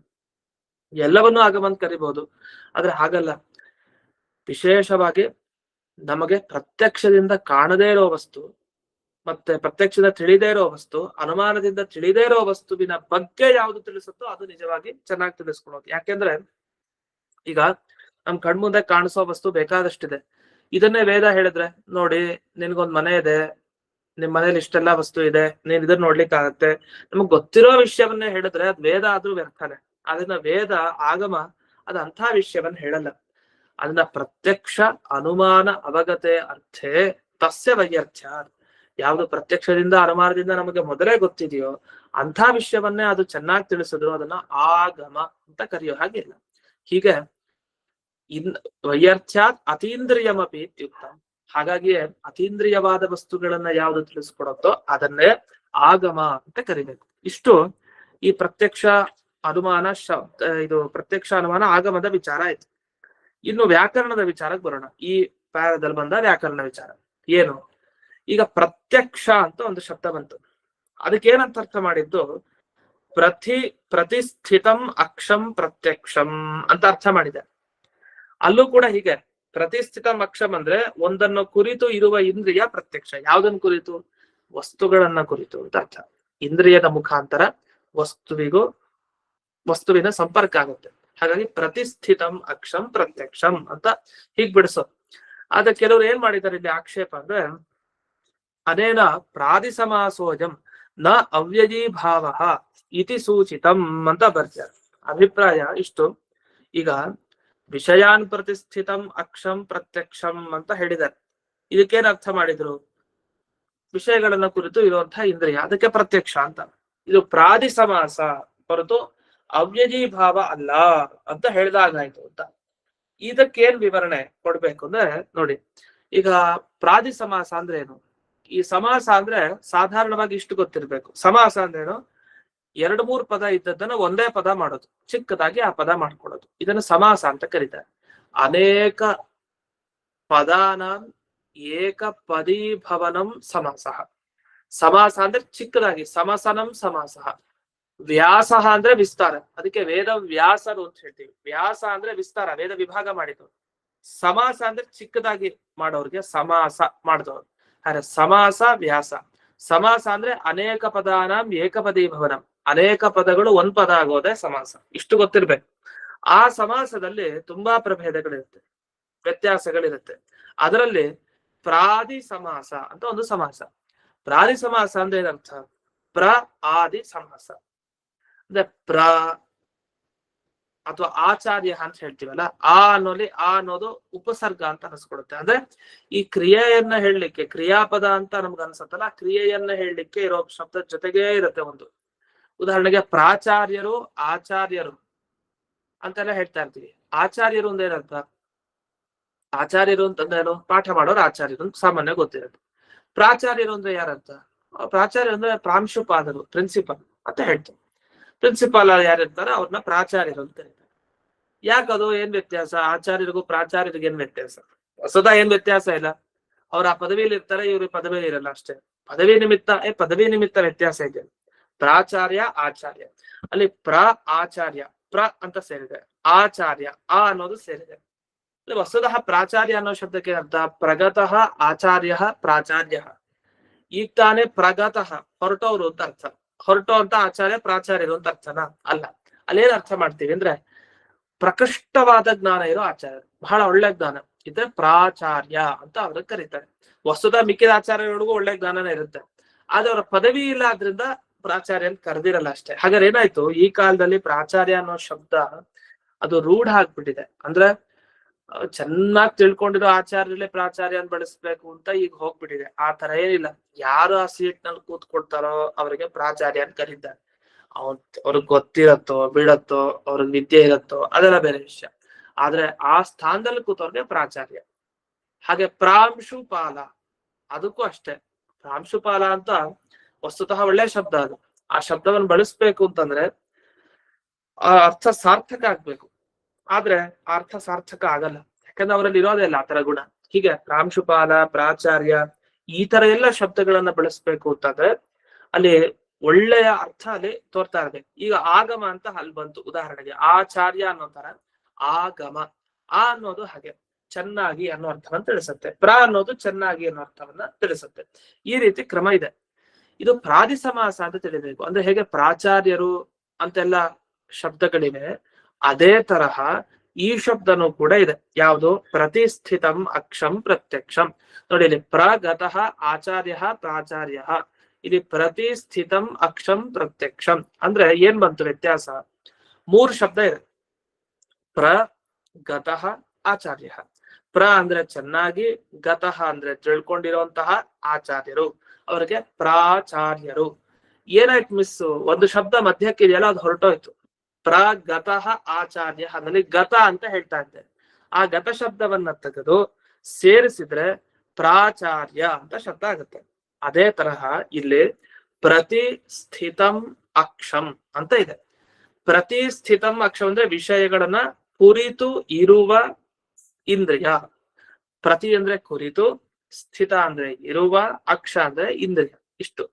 ಎಲ್ಲವನ್ನೂ ಆಗಮ ಅಂತ ಕರಿಬಹುದು. ಆದ್ರೆ ಹಾಗಲ್ಲ. ವಿಶೇಷವಾಗಿ ನಮಗೆ ಪ್ರತ್ಯಕ್ಷದಿಂದ ಕಾಣದೇ ಇರೋ ವಸ್ತು, ಮತ್ತೆ ಪ್ರತ್ಯಕ್ಷದ ತಿಳಿದೇ ಇರೋ ವಸ್ತು, ಅನುಮಾನದಿಂದ ತಿಳಿದೇ ಇರೋ ವಸ್ತುವಿನ ಬಗ್ಗೆ ಯಾವುದು ತಿಳಿಸುತ್ತೋ ಅದು ನಿಜವಾಗಿ ಚೆನ್ನಾಗಿ ತಿಳಿಸ್ಕೊಳೋದು. ಯಾಕೆಂದ್ರೆ ಈಗ ನಮ್ ಕಣ್ಮುಂದೆ ಕಾಣಿಸೋ ವಸ್ತು ಬೇಕಾದಷ್ಟಿದೆ. ಇದನ್ನೇ ವೇದ ಹೇಳಿದ್ರೆ, ನೋಡಿ ನಿನ್ಗೊಂದ್ ಮನೆ ಇದೆ, ನಿಮ್ ಮನೇಲಿ ಇಷ್ಟೆಲ್ಲ ವಸ್ತು ಇದೆ, ನೀನ್ ಇದನ್ನ ನೋಡ್ಲಿಕ್ಕಾಗತ್ತೆ, ನಮಗ್ ಗೊತ್ತಿರೋ ವಿಷಯವನ್ನೇ ಹೇಳಿದ್ರೆ ಅದ್ ವೇದ ಆದ್ರೂ ವ್ಯರ್ಥನೆ. ಅದನ್ನ ವೇದ ಆಗಮ ಅದ ಅಂಥ ವಿಷಯವನ್ನ ಹೇಳಲ್ಲ. ಅದನ್ನ ಪ್ರತ್ಯಕ್ಷ ಅನುಮಾನ ಅವಗತೆ ಅರ್ಥೇ ತಸ್ಯ ವೈಯರ್ಥ್ಯ. ಯಾವುದು ಪ್ರತ್ಯಕ್ಷದಿಂದ ಅನುಮಾನದಿಂದ ನಮಗೆ ಮೊದಲೇ ಗೊತ್ತಿದೆಯೋ ಅಂಥ ವಿಷಯವನ್ನೇ ಅದು ಚೆನ್ನಾಗಿ ತಿಳಿಸಿದ್ರು ಅದನ್ನ ಆಗಮ ಅಂತ ಕರೆಯೋ ಹಾಗಿಲ್ಲ. ಹೀಗೆ ವೈಯರ್ಥ್ಯಾತ್ ಅತೀಂದ್ರಿಯಮಪಿ ಇತ್ಯುಕ್ತ. ಹಾಗಾಗಿಯೇ ಅತೀಂದ್ರಿಯವಾದ ವಸ್ತುಗಳನ್ನ ಯಾವುದು ತಿಳಿಸ್ಕೊಡುತ್ತೋ ಅದನ್ನೇ ಆಗಮ ಅಂತ ಕರಿಬೇಕು. ಇಷ್ಟು ಈ ಪ್ರತ್ಯಕ್ಷ ಅನುಮಾನ ಇದು ಪ್ರತ್ಯಕ್ಷ ಅನುಮಾನ ಆಗಮದ ವಿಚಾರ ಆಯ್ತು. ಇನ್ನು ವ್ಯಾಕರಣದ ವಿಚಾರಕ್ಕೆ ಬರೋಣ. ಈ ಪ್ಯಾರದಲ್ಲಿ ಬಂದ ವ್ಯಾಕರಣ ವಿಚಾರ ಏನು? ಈಗ ಪ್ರತ್ಯಕ್ಷ ಅಂತ ಒಂದು ಶಬ್ದ ಬಂತು. ಅದಕ್ಕೇನಂತ ಅರ್ಥ ಮಾಡಿದ್ದು? ಪ್ರತಿಸ್ಥಿತಂ ಅಕ್ಷಂ ಪ್ರತ್ಯಕ್ಷಂ ಅಂತ ಅರ್ಥ ಮಾಡಿದೆ. ಅಲ್ಲೂ ಕೂಡ ಹೀಗೆ ಪ್ರತಿಸ್ಥಿತಂ ಅಕ್ಷಂ ಅಂದ್ರೆ ಒಂದನ್ನು ಕುರಿತು ಇರುವ ಇಂದ್ರಿಯ ಪ್ರತ್ಯಕ್ಷ. ಯಾವುದನ್ನು ಕುರಿತು? ವಸ್ತುಗಳನ್ನ ಕುರಿತು ಅಂತ ಅರ್ಥ. ಇಂದ್ರಿಯದ ಮುಖಾಂತರ ವಸ್ತುವಿನ ಸಂಪರ್ಕ ಆಗುತ್ತೆ. ಹಾಗಾಗಿ ಪ್ರತಿಸ್ಥಿತಂ ಅಕ್ಷಂ ಪ್ರತ್ಯಕ್ಷಂ ಅಂತ ಹೀಗ್ ಬಿಡಿಸೋ. ಆದ್ರೆ ಕೆಲವರು ಏನ್ ಮಾಡಿದ್ದಾರೆ ಇಲ್ಲಿ ಆಕ್ಷೇಪ ಅಂದ್ರೆ, ಅನೇನ ಪ್ರಾದಿಸಮಾಸೋಜಂ ನ ಅವ್ಯಯೀಭಾವ ಇತಿ ಸೂಚಿತಂ ಅಂತ ಬರ್ತಾರೆ. ಅಭಿಪ್ರಾಯ ಇಷ್ಟು. ಈಗ ವಿಷಯಾನ್ ಪ್ರತಿಷ್ಠಿತಂ ಅಕ್ಷಂ ಪ್ರತ್ಯಕ್ಷಂ ಅಂತ ಹೇಳಿದ್ದಾರೆ. ಇದಕ್ಕೇನ್ ಅರ್ಥ ಮಾಡಿದ್ರು? ವಿಷಯಗಳನ್ನ ಕುರಿತು ಇರುವಂತಹ ಇಂದ್ರಿಯ, ಅದಕ್ಕೆ ಪ್ರತ್ಯಕ್ಷ ಅಂತ. ಇದು ಪ್ರಾದಿ ಸಮಾಸ ಹೊರತು ಅವ್ಯಯೀಭಾವ ಅಲ್ಲ ಅಂತ ಹೇಳಿದಾಗಾಯ್ತು ಅಂತ. ಇದಕ್ಕೇನ್ ವಿವರಣೆ ಕೊಡ್ಬೇಕು ಅಂದ್ರೆ ನೋಡಿ, ಈಗ ಪ್ರಾದಿ ಸಮಾಸ ಅಂದ್ರೆ ಏನು? ಈ ಸಮಾಸ ಅಂದ್ರೆ ಸಾಧಾರಣವಾಗಿ ಇಷ್ಟು ಗೊತ್ತಿರ್ಬೇಕು. ಸಮಾಸ ಅಂದ್ರೇನು? 2-3 ಪದ ಇದ್ದದ್ದನ್ನ ಒಂದೇ ಪದ ಮಾಡೋದು, ಚಿಕ್ಕದಾಗಿ ಆ ಪದ ಮಾಡ್ಕೊಡೋದು, ಇದನ್ನ ಸಮಾಸ ಅಂತ ಕರೀತಾರೆ. ಅನೇಕ ಪದಾನ ಏಕ ಪದೀಭವನಂ ಸಮಾಸ. ಸಮಾಸ ಅಂದ್ರೆ ಚಿಕ್ಕದಾಗಿ, ಸಮಸನಂ ಸಮಾಸ. ವ್ಯಾಸ ಅಂದ್ರೆ ವಿಸ್ತಾರ, ಅದಕ್ಕೆ ವೇದ ವ್ಯಾಸರು ಅಂತ ಹೇಳ್ತೀವಿ. ವ್ಯಾಸ ಅಂದ್ರೆ ವಿಸ್ತಾರ, ವೇದ ವಿಭಾಗ ಮಾಡಿದ್ರು. ಸಮಾಸ ಅಂದ್ರೆ ಚಿಕ್ಕದಾಗಿ ಮಾಡೋರ್ಗೆ ಸಮಾಸ ಮಾಡಿದವರು. ಹಾಗೆ ಸಮಾಸ ವ್ಯಾಸ. ಸಮಾಸ ಅಂದ್ರೆ ಅನೇಕ ಪದಾನಾಂ ಏಕಪದೀಭವನಂ, ಅನೇಕ ಪದಗಳು ಒಂದ್ ಪದ ಆಗೋದೇ ಸಮಾಸ. ಇಷ್ಟು ಗೊತ್ತಿರ್ಬೇಕು. ಆ ಸಮಾಸದಲ್ಲಿ ತುಂಬಾ ಪ್ರಭೇದಗಳಿರುತ್ತೆ, ವ್ಯತ್ಯಾಸಗಳಿರುತ್ತೆ. ಅದರಲ್ಲಿ ಪ್ರಾದಿ ಸಮಾಸ ಅಂತ ಒಂದು ಸಮಾಸ. ಪ್ರಾದಿ ಸಮಾಸ ಅಂದ್ರೆ ಏನರ್ಥ? ಪ್ರ ಆದಿ ಸಮಾಸ ಅಂದ್ರೆ ಪ್ರ ಅಥವಾ ಆಚಾರ್ಯ ಅಂತ ಹೇಳ್ತೀವಲ್ಲ, ಆ ಅನ್ನೋದು ಉಪಸರ್ಗ ಅಂತ ಅನಿಸ್ಕೊಡುತ್ತೆ. ಅಂದ್ರೆ ಈ ಕ್ರಿಯೆಯನ್ನ ಹೇಳಲಿಕ್ಕೆ, ಕ್ರಿಯಾಪದ ಅಂತ ನಮ್ಗೆ ಅನ್ಸತ್ತಲ್ಲ, ಕ್ರಿಯೆಯನ್ನ ಹೇಳಲಿಕ್ಕೆ ಇರೋ ಶಬ್ದ ಜೊತೆಗೇ ಇರುತ್ತೆ ಒಂದು. ಉದಾಹರಣೆಗೆ ಪ್ರಾಚಾರ್ಯರು, ಆಚಾರ್ಯರು ಅಂತೆಲ್ಲ ಹೇಳ್ತಾ ಇರ್ತೀವಿ. ಆಚಾರ್ಯರು ಅಂದ್ರೆ ಏನರ್ಥ? ಆಚಾರ್ಯರು ಅಂತಂದ್ರೇನು? ಪಾಠ ಮಾಡೋರು ಆಚಾರ್ಯರು ಅಂತ ಸಾಮಾನ್ಯ ಗೊತ್ತಿರುತ್ತೆ. ಪ್ರಾಚಾರ್ಯರು ಅಂದ್ರೆ ಯಾರರ್ಥ? ಪ್ರಾಚಾರ್ಯ ಅಂದ್ರೆ ಪ್ರಾಂಶುಪಾಲರು, ಪ್ರಿನ್ಸಿಪಲ್ ಅಂತ ಹೇಳ್ತಾರೆ. ಪ್ರಿನ್ಸಿಪಾಲ್ ಯಾರಿರ್ತಾರೆ ಅವ್ರನ್ನ ಪ್ರಾಚಾರ್ಯರು ಅಂತ ಕರೀತಾರೆ. ಯಾಕದು? ಏನ್ ವ್ಯತ್ಯಾಸ? ಆಚಾರ್ಯರಿಗೂ ಪ್ರಾಚಾರ್ಯರಿಗೂ ಏನ್ ವ್ಯತ್ಯಾಸ? ಸದಾ ಏನ್ ವ್ಯತ್ಯಾಸ ಇಲ್ಲ. ಅವ್ರ ಆ ಪದವಿಯಲ್ಲಿ ಇರ್ತಾರೆ, ಇವ್ರ ಪದವಿಯಲ್ಲಿ ಇರಲ್ಲ ಅಷ್ಟೇ. ಪದವಿ ನಿಮಿತ್ತ ವ್ಯತ್ಯಾಸ ಇದೆ. ಪ್ರಾಚಾರ್ಯ ಆಚಾರ್ಯ, ಅಲ್ಲಿ ಆಚಾರ್ಯ ಪ್ರ ಅಂತ ಸೇರಿದೆ, ಆಚಾರ್ಯ ಆ ಅನ್ನೋದು ಸೇರಿದೆ. ವಸ್ತುತಃ ಪ್ರಾಚಾರ್ಯ ಅನ್ನೋ ಶಬ್ದಕ್ಕೆ ಅರ್ಥ ಪ್ರಗತಃ ಆಚಾರ್ಯ ಪ್ರಾಚಾರ್ಯ. ಈಗ ತಾನೇ ಪ್ರಗತಃ ಹೊರಟೋರು ಅಂತ ಅರ್ಥ. ಹೊರಟೋ ಅಂತ ಆಚಾರ್ಯ ಪ್ರಾಚಾರ್ಯರು ಅಂತ ಅರ್ಥನಾ? ಅಲ್ಲ. ಅಲ್ಲೇನ್ ಅರ್ಥ ಮಾಡ್ತೀವಿ ಅಂದ್ರೆ ಪ್ರಕೃಷ್ಟವಾದ ಜ್ಞಾನ ಇರೋ ಆಚಾರ್ಯರು, ಬಹಳ ಒಳ್ಳೆ ಜ್ಞಾನ ಇದ್ರೆ ಪ್ರಾಚಾರ್ಯ ಅಂತ ಅವ್ರಿಗೆ ಕರೀತಾರೆ. ವಸ್ತುತಃ ಮಿಕ್ಕಿದ ಆಚಾರ್ಯಗಳಿಗೂ ಒಳ್ಳೆ ಜ್ಞಾನನೇ ಇರುತ್ತೆ, ಆದ್ರೆ ಅವರ ಪದವಿ ಇಲ್ಲ, ಆದ್ರಿಂದ ಪ್ರಾಚಾರ್ಯ ಅಂತ ಕರೆದಿರಲ್ಲ ಅಷ್ಟೇ. ಹಾಗಾದ್ರೆ ಏನಾಯ್ತು? ಈ ಕಾಲದಲ್ಲಿ ಪ್ರಾಚಾರ್ಯ ಅನ್ನೋ ಶಬ್ದ ಅದು ರೂಢ ಆಗ್ಬಿಟ್ಟಿದೆ. ಅಂದ್ರೆ ಚೆನ್ನಾಗಿ ತಿಳ್ಕೊಂಡಿರೋ ಆಚಾರ್ಯರಲ್ಲೇ ಪ್ರಾಚಾರ್ಯ ಅಂತ ಬಳಸ್ಬೇಕು ಅಂತ ಈಗ ಹೋಗ್ಬಿಟ್ಟಿದೆ. ಆ ತರ ಏನಿಲ್ಲ. ಯಾರು ಆ ಸೀಟ್ ನಲ್ಲಿ ಕೂತ್ಕೊಳ್ತಾರೋ ಅವರಿಗೆ ಪ್ರಾಚಾರ್ಯ ಅಂತ ಕರೀತಾರೆ. ಅವ್ರಿಗೆ ಗೊತ್ತಿರತ್ತೋ ಬೀಳತ್ತೋ ಅವ್ರಿಗೆ ವಿದ್ಯೆ ಇರತ್ತೋ ಅದೆಲ್ಲ ಬೇರೆ ವಿಷಯ. ಆದ್ರೆ ಆ ಸ್ಥಾನದಲ್ಲಿ ಕೂತವ್ರಿಗೆ ಪ್ರಾಚಾರ್ಯ. ಹಾಗೆ ಪ್ರಾಂಶುಪಾಲ, ಅದಕ್ಕೂ ಅಷ್ಟೇ. ಪ್ರಾಂಶುಪಾಲ ಅಂತ ವಸ್ತುತಃ ಒಳ್ಳೆ ಶಬ್ದ ಅದು. ಆ ಶಬ್ದವನ್ನು ಬಳಸ್ಬೇಕು ಅಂತಂದ್ರೆ ಆ ಅರ್ಥ ಸಾರ್ಥಕ ಆಗ್ಬೇಕು. ಆದ್ರೆ ಅರ್ಥ ಸಾರ್ಥಕ ಆಗಲ್ಲ, ಯಾಕಂದ್ರೆ ಅವರಲ್ಲಿ ಇರೋದೇ ಇಲ್ಲ ಆತರ ಗುಣ. ಹೀಗೆ ಪ್ರಾಂಶುಪಾಲ, ಪ್ರಾಚಾರ್ಯ ಈ ತರ ಎಲ್ಲ ಶಬ್ದಗಳನ್ನ ಬಳಸ್ಬೇಕು ಅಂತಂದ್ರೆ ಅಲ್ಲಿ ಒಳ್ಳೆಯ ಅರ್ಥ ಅಲ್ಲಿ ತೋರ್ತಾ ಇರ್ಬೇಕು. ಈಗ ಆಗಮ ಅಂತ ಅಲ್ಲಿ ಬಂತು ಉದಾಹರಣೆಗೆ, ಆಚಾರ್ಯ ಅನ್ನೋ ತರ ಆಗಮ. ಆ ಅನ್ನೋದು ಹಾಗೆ ಚೆನ್ನಾಗಿ ಅನ್ನೋ ಅರ್ಥವನ್ನ ತಿಳಿಸುತ್ತೆ, ಪ್ರ ಅನ್ನೋದು ಚೆನ್ನಾಗಿ ಅನ್ನೋ ಅರ್ಥವನ್ನ ತಿಳಿಸುತ್ತೆ. ಈ ರೀತಿ ಕ್ರಮ ಇದೆ. ಇದು ಪ್ರಾದಿ ಸಮಾಸ ಅಂತ ತಿಳಿಬೇಕು. ಅಂದ್ರೆ ಹೇಗೆ ಪ್ರಾಚಾರ್ಯರು ಅಂತೆಲ್ಲ ಶಬ್ದಗಳಿವೆ, ಅದೇ ತರಹ ಈ ಶಬ್ದನೂ ಕೂಡ ಇದೆ. ಯಾವುದು? ಪ್ರತಿಷ್ಠಿತಂ ಅಕ್ಷಂ ಪ್ರತ್ಯಕ್ಷಂ. ನೋಡಿ ಇಲ್ಲಿ ಪ್ರಗತಃ ಆಚಾರ್ಯ ಪ್ರಾಚಾರ್ಯ, ಇಲ್ಲಿ ಪ್ರತಿಷ್ಠಿತಂ ಅಕ್ಷಂ ಪ್ರತ್ಯಕ್ಷಂ ಅಂದ್ರೆ ಏನ್ ಬಂತು ವ್ಯತ್ಯಾಸ? 3 ಶಬ್ದ ಇದೆ. ಪ್ರಗತಃ ಆಚಾರ್ಯ. ಪ್ರ ಅಂದ್ರೆ ಚೆನ್ನಾಗಿ, ಗತಃ ಅಂದ್ರೆ ತಿಳ್ಕೊಂಡಿರುವಂತಹ ಆಚಾರ್ಯರು, ಅವರಿಗೆ ಪ್ರಾಚಾರ್ಯರು. ಏನಾಯ್ತು ಮಿಸ್ಸು? ಒಂದು ಶಬ್ದ ಮಧ್ಯಕ್ಕೆ ಇದೆಯಲ್ಲ, ಅದು ಹೊರಟೋಯ್ತು. ಪ್ರಗತಃ ಆಚಾರ್ಯ ಅನ್ನಲ್ಲಿ ಗತ ಅಂತ ಹೇಳ್ತಾ ಇದ್ದೆ. ಆ ಗತ ಶಬ್ದವನ್ನ ತೆಗೆದು ಸೇರಿಸಿದ್ರೆ ಪ್ರಾಚಾರ್ಯ ಅಂತ ಶಬ್ದ ಆಗುತ್ತೆ. ಅದೇ ತರಹ ಇಲ್ಲಿ ಪ್ರತಿಷ್ಠಿತಂ ಅಕ್ಷಂ ಅಂತ ಇದೆ. ಪ್ರತಿಷ್ಠಿತಂ ಅಕ್ಷಂ ಅಂದ್ರೆ ವಿಷಯಗಳನ್ನ ಕುರಿತು ಇರುವ ಇಂದ್ರಿಯ. ಪ್ರತಿ ಅಂದ್ರೆ ಕುರಿತು, ಸ್ಥಿತ ಅಂದ್ರೆ ಇರುವ, ಅಕ್ಷ ಅಂದ್ರೆ ಇಂದ್ರಿಯ. ಇಷ್ಟು.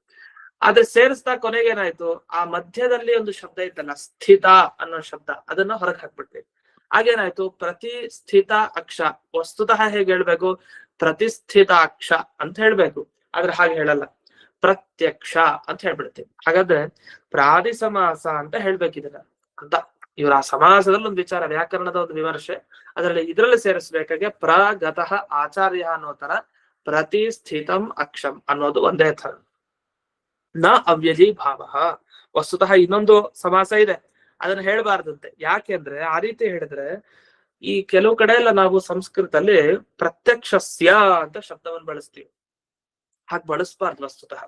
ಆದ್ರೆ ಸೇರಿಸ್ತಾ ಕೊನೆಗೆ ಏನಾಯ್ತು? ಆ ಮಧ್ಯದಲ್ಲಿ ಒಂದು ಶಬ್ದ ಇತ್ತಲ್ಲ, ಸ್ಥಿತ ಅನ್ನೋ ಶಬ್ದ, ಅದನ್ನ ಹೊರಗೆ ಹಾಕ್ಬಿಡ್ತೀವಿ. ಹಾಗೇನಾಯ್ತು? ಪ್ರತಿಷ್ಠಿತ ಅಕ್ಷ. ವಸ್ತುತಃ ಹೇಗೆ ಹೇಳ್ಬೇಕು? ಪ್ರತಿಷ್ಠಿತ ಅಕ್ಷ ಅಂತ ಹೇಳ್ಬೇಕು. ಆದ್ರೆ ಹಾಗೆ ಹೇಳಲ್ಲ, ಪ್ರತ್ಯಕ್ಷ ಅಂತ ಹೇಳ್ಬಿಡ್ತೀವಿ. ಹಾಗಾದ್ರೆ ಪ್ರಾದಿ ಸಮಾಸ ಅಂತ ಹೇಳ್ಬೇಕಿದನ್ನ ಅಂತ. ಇವ್ರ ಆ ಸಮಾಸದಲ್ಲಿ ಒಂದು ವಿಚಾರ, ವ್ಯಾಕರಣದ ಒಂದು ವಿಮರ್ಶೆ, ಇದರಲ್ಲಿ ಸೇರಿಸ್ಬೇಕಾಗೆ ಪ್ರಗತಃ ಆಚಾರ್ಯ ಅನ್ನೋ ತರ ಪ್ರತಿಷ್ಠಿತಂ ಅಕ್ಷಂ ಅನ್ನೋದು ಒಂದೇ ತರ. ನ ಅವ್ಯಜಿ ಭಾವ. ವಸ್ತುತಃ ಇನ್ನೊಂದು ಸಮಾಸ ಇದೆ, ಅದನ್ನ ಹೇಳ್ಬಾರ್ದಂತೆ. ಯಾಕೆಂದ್ರೆ ಆ ರೀತಿ ಹೇಳಿದ್ರೆ ಈ ಕೆಲವು ಕಡೆ ಎಲ್ಲ ನಾವು ಸಂಸ್ಕೃತದಲ್ಲಿ ಪ್ರತ್ಯಕ್ಷಸ್ಯ ಅಂತ ಶಬ್ದವನ್ನು ಬಳಸ್ತೀವಿ. ಹಾಗೆ ಬಳಸ್ಬಾರ್ದು ವಸ್ತುತಃ.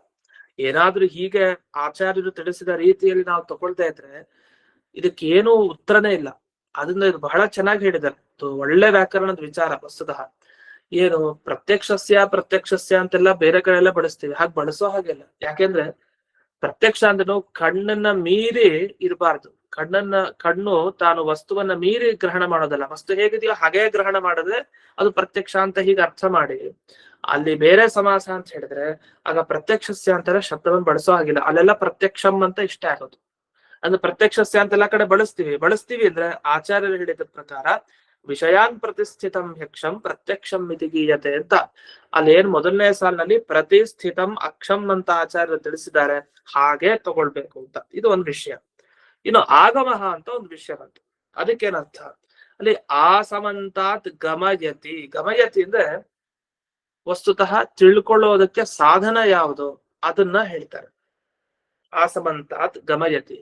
ಏನಾದ್ರೂ ಹೀಗೆ ಆಚಾರ್ಯರು ತಿಳಿಸಿದ ರೀತಿಯಲ್ಲಿ ನಾವು ತಗೊಳ್ತಾ ಇದ್ರೆ ಇದಕ್ಕೇನು ಉತ್ತರನೇ ಇಲ್ಲ. ಅದನ್ನ ಇದು ಬಹಳ ಚೆನ್ನಾಗಿ ಹೇಳಿದ್ದಾರೆ. ಒಳ್ಳೆ ವ್ಯಾಕರಣದ ವಿಚಾರ ವಸ್ತುತಃ. ಏನು ಪ್ರತ್ಯಕ್ಷಸ್ಯ ಅಂತೆಲ್ಲ ಬೇರೆ ಕಡೆ ಎಲ್ಲ ಬಳಸ್ತೀವಿ, ಹಾಗೆ ಬಳಸೋ ಹಾಗೆಲ್ಲ. ಯಾಕೆಂದ್ರೆ ಪ್ರತ್ಯಕ್ಷ ಅಂದ್ರೆ ಕಣ್ಣನ್ನ ಮೀರಿ ಇರಬಾರ್ದು. ಕಣ್ಣು ತಾನು ವಸ್ತುವನ್ನ ಮೀರಿ ಗ್ರಹಣ ಮಾಡೋದಲ್ಲ. ವಸ್ತು ಹೇಗಿದೆಯೋ ಹಾಗೆ ಗ್ರಹಣ ಮಾಡಿದ್ರೆ ಅದು ಪ್ರತ್ಯಕ್ಷ ಅಂತ ಹೀಗೆ ಅರ್ಥ ಮಾಡಿ ಅಲ್ಲಿ ಬೇರೆ ಸಮಾಸ ಅಂತ ಹೇಳಿದ್ರೆ ಆಗ ಪ್ರತ್ಯಕ್ಷಸ್ಯ ಅಂತೆಲ್ಲ ಶಬ್ದವನ್ನು ಬಳಸೋ ಹಾಗಿಲ್ಲ. ಅಲ್ಲೆಲ್ಲ ಪ್ರತ್ಯಕ್ಷಂ ಅಂತ ಇಷ್ಟ ಆಗೋದು. ಅಂದ್ರೆ ಪ್ರತ್ಯಕ್ಷಸ್ಯ ಅಂತೆಲ್ಲ ಕಡೆ ಬಳಸ್ತೀವಿ ಅಂದ್ರೆ ಆಚಾರ್ಯರು ಹೇಳಿದ ಪ್ರಕಾರ ವಿಷಯಾನ್ ಪ್ರತಿಷ್ಠಿತಂ ಯಕ್ಷಂ ಪ್ರತ್ಯಕ್ಷಂ ಮಿತಿ ಗೀಯತೆ ಅಂತ ಅಲ್ಲಿ ಏನ್ ಮೊದಲನೇ ಸಾಲಿನಲ್ಲಿ ಪ್ರತಿಷ್ಠಿತಂ ಅಕ್ಷಂ ಅಂತ ಆಚಾರ್ಯರು ತಿಳಿಸಿದ್ದಾರೆ, ಹಾಗೆ ತಗೊಳ್ಬೇಕು ಅಂತ. ಇದು ಒಂದು ವಿಷಯ. ಇನ್ನು ಆಗಮಃ ಅಂತ ಒಂದು ವಿಷಯ ಬಂತು. ಅದಕ್ಕೇನರ್ಥ? ಅಲ್ಲಿ ಆಸಮಂತಾತ್ ಗಮಯತಿ. ಗಮಯತಿ ಅಂದ್ರೆ ವಸ್ತುತಃ ತಿಳ್ಕೊಳ್ಳೋದಕ್ಕೆ ಸಾಧನ ಯಾವುದು ಅದನ್ನ ಹೇಳ್ತಾರೆ. ಆಸಮಂತಾತ್ ಗಮಯತಿ.